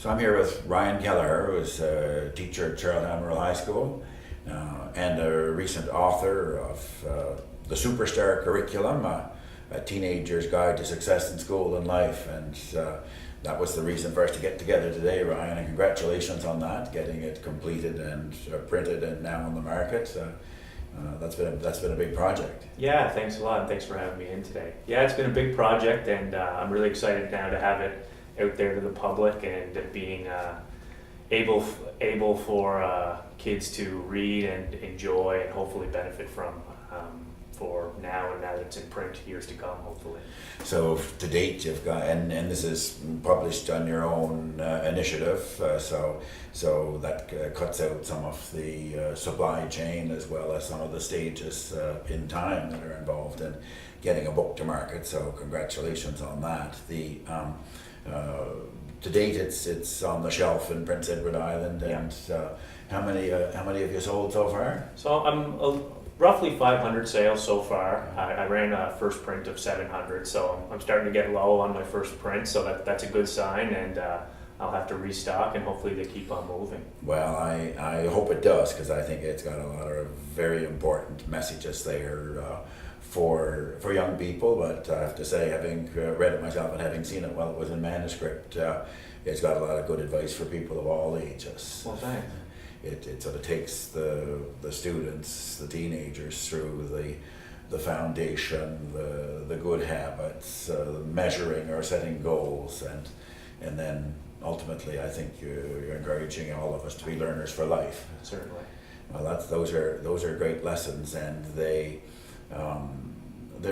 So I'm here with Ryan Keller, who is a teacher at Charlottetown Rural High School and a recent author of The Superstar Curriculum, a teenager's guide to success in school and life. And that was the reason for us to get together today, Ryan, and congratulations on that, getting it completed and printed and now on the market. That's been a big project. Yeah, thanks a lot, and thanks for having me in today. Yeah, it's been a big project, and I'm really excited now to have it out there to the public and being able for kids to read and enjoy and hopefully benefit from for now and now that it's in print, years to come, hopefully. So to date, you've got, and this is published on your own initiative, so that cuts out some of the supply chain as well as some of the stages in time that are involved in getting a book to market. So congratulations on that. To date, it's on the shelf in Prince Edward Island, and how many have you sold so far? So I'm roughly 500 sales so far. I ran a first print of 700, so I'm starting to get low on my first print, so that's a good sign, and I'll have to restock, and hopefully they keep on moving. Well, I hope it does, because I think it's got a lot of very important messages there for young people, but I have to say, having read it myself and having seen it while it was in manuscript, it's got a lot of good advice for people of all ages. Well, thanks. It sort of takes the students, the teenagers through the foundation, the good habits, measuring or setting goals, and then ultimately I think you're encouraging all of us to be learners for life. Certainly. Well, those are great lessons, and they're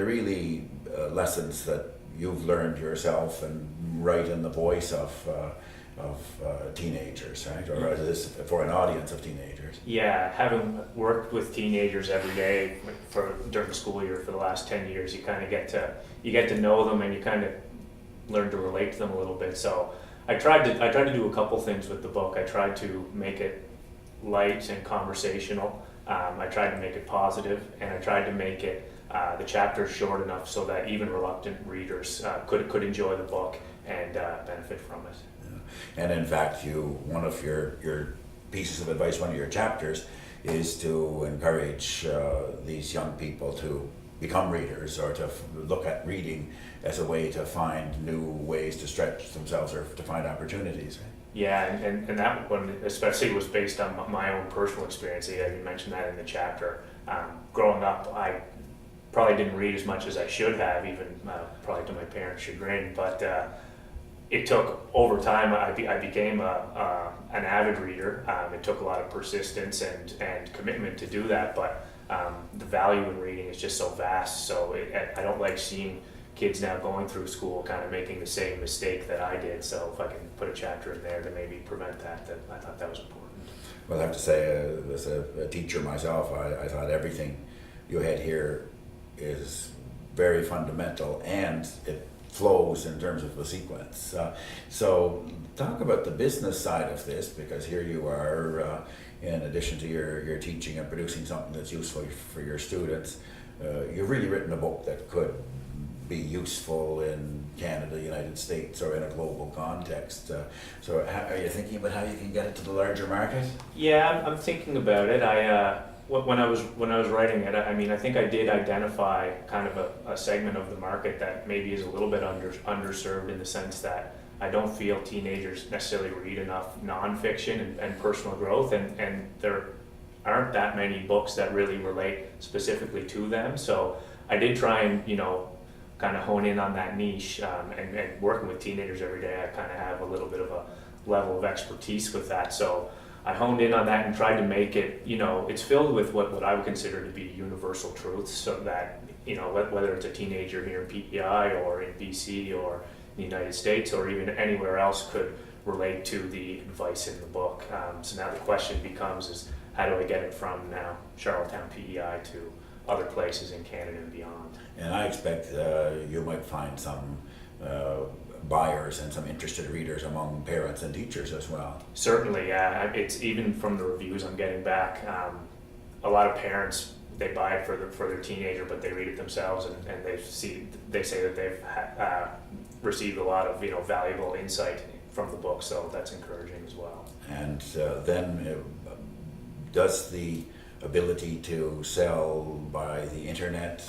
really lessons that you've learned yourself and right in the voice of teenagers, right? Or is this for an audience of teenagers? Yeah, having worked with teenagers every day during the school year for the last 10 years, you kind of get to know them, and you kind of learn to relate to them a little bit. So I tried to do a couple things with the book. I tried to make it light and conversational. I tried to make it positive, and I tried to make it the chapters short enough so that even reluctant readers could enjoy the book and benefit from it. And in fact, one of your pieces of advice, one of your chapters, is to encourage these young people to become readers, or to look at reading as a way to find new ways to stretch themselves or to find opportunities. Right? Yeah, and that one especially was based on my own personal experience. You mentioned that in the chapter. Growing up, I probably didn't read as much as I should have, even probably to my parents' chagrin, but it took, over time, I became an avid reader. It took a lot of persistence and commitment to do that, but the value in reading is just so vast. So I don't like seeing kids now going through school kind of making the same mistake that I did. So if I can put a chapter in there to maybe prevent that, I thought that was important. Well, I have to say, as a teacher myself, I thought everything you had here is very fundamental, and it flows in terms of the sequence. So talk about the business side of this, because here you are, in addition to your teaching and producing something that's useful for your students, you've really written a book that could be useful in Canada, United States, or in a global context. So are you thinking about how you can get it to the larger market? Yeah, I'm thinking about it. When I was writing it, I think I did identify kind of a segment of the market that maybe is a little bit underserved, in the sense that I don't feel teenagers necessarily read enough nonfiction and personal growth, and there aren't that many books that really relate specifically to them. So I did try and kind of hone in on that niche, and working with teenagers every day, I kind of have a little bit of a level of expertise with that. So I honed in on that and tried to make it, it's filled with what I would consider to be universal truths, so that, whether it's a teenager here in PEI or in BC or in the United States or even anywhere else, could relate to the advice in the book. So now the question becomes is, how do I get it from now Charlottetown PEI to other places in Canada and beyond? And I expect you might find some buyers and some interested readers among parents and teachers as well. Certainly, yeah. It's even from the reviews I'm getting back. A lot of parents, they buy it for their teenager, but they read it themselves, and they say that they've received a lot of valuable insight from the book, so that's encouraging as well. And then does the ability to sell by the internet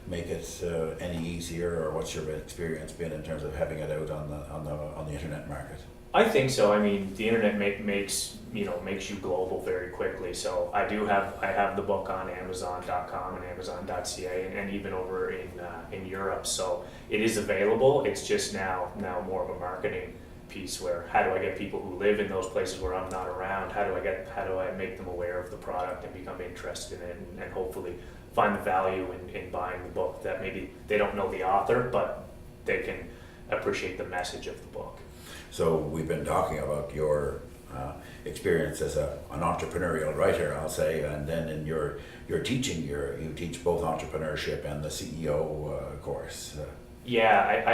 make it any easier, or what's your experience been in terms of having it out on the internet market? I think so. I mean, the internet makes you global very quickly. So I have the book on Amazon.com and Amazon.ca, and even over in Europe. So it is available. It's just now more of a marketing piece, where how do I get people who live in those places where I'm not around? How do I make them aware of the product and become interested in it, and hopefully find the value in buying the book, that maybe they don't know the author, but they can appreciate the message of the book. So we've been talking about your experience as an entrepreneurial writer, I'll say, and then in your teaching, you teach both entrepreneurship and the CEO course. Yeah,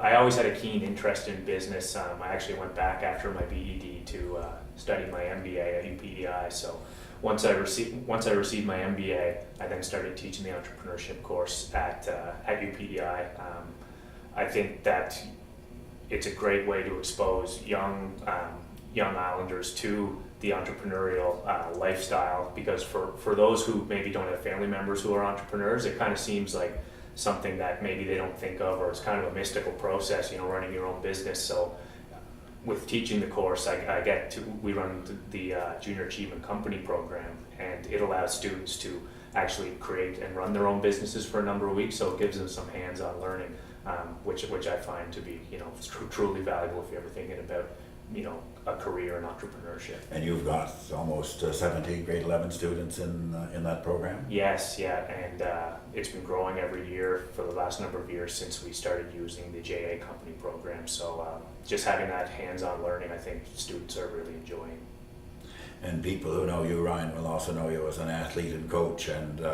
I always had a keen interest in business. I actually went back after my BEd to study my MBA at UPEI. So once I received my MBA, I then started teaching the entrepreneurship course at UPEI. I think that it's a great way to expose young Islanders to the entrepreneurial lifestyle, because for those who maybe don't have family members who are entrepreneurs, it kind of seems like something that maybe they don't think of, or it's kind of a mystical process, running your own business. So with teaching the course, we run the Junior Achievement Company program, and it allows students to actually create and run their own businesses for a number of weeks. So it gives them some hands-on learning, which I find to be truly valuable if you're ever thinking about a career in entrepreneurship. And you've got almost 70 grade 11 students in that program? Yes, yeah, and it's been growing every year for the last number of years since we started using the JA Company program. So just having that hands-on learning, I think students are really enjoying. And people who know you, Ryan, will also know you as an athlete and coach, and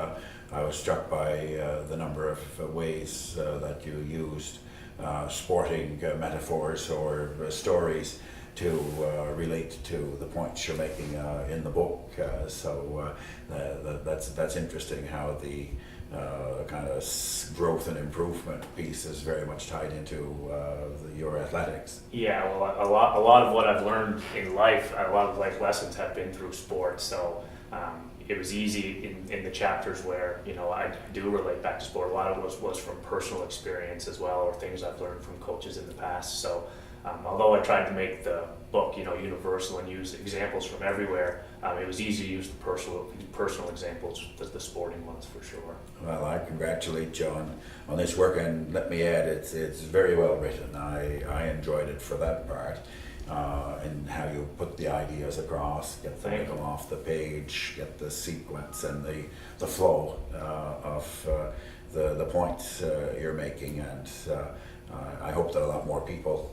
I was struck by the number of ways that you used sporting metaphors or stories to relate to the points you're making in the book. So that's interesting how the kind of growth and improvement piece is very much tied into your athletics. Yeah, well, a lot of what I've learned in life, a lot of life lessons have been through sport. So it was easy in the chapters where I do relate back to sport. A lot of it was from personal experience as well, or things I've learned from coaches in the past. So although I tried to make the book universal and use examples from everywhere, it was easy to use the personal examples, the sporting ones for sure. Well, I congratulate you on this work, and let me add, it's very well written. I enjoyed it for that part, and how you put the ideas across, get them off the page, get the sequence and the flow of the points you're making, and I hope that a lot more people,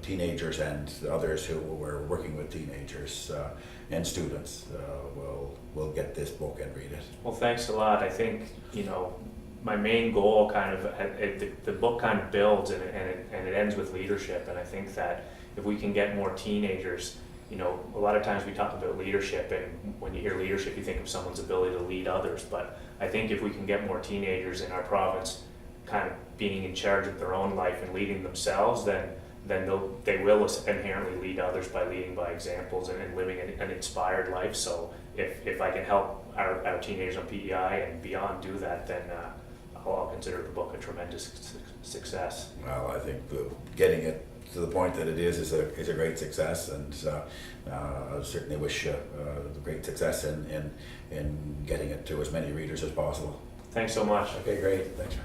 teenagers and others who were working with teenagers and students, will get this book and read it. Well, thanks a lot. I think my main goal the book kind of builds and it ends with leadership, and I think that if we can get more teenagers, a lot of times we talk about leadership, and when you hear leadership you think of someone's ability to lead others, but I think if we can get more teenagers in our province kind of being in charge of their own life and leading themselves, then they will inherently lead others by leading by examples and living an inspired life. So if I can help our teenagers on PEI and beyond do that, then I'll consider the book a tremendous success. Well, I think getting it to the point that it is a great success, and I certainly wish you great success in getting it to as many readers as possible. Thanks so much. Okay, great. Thanks.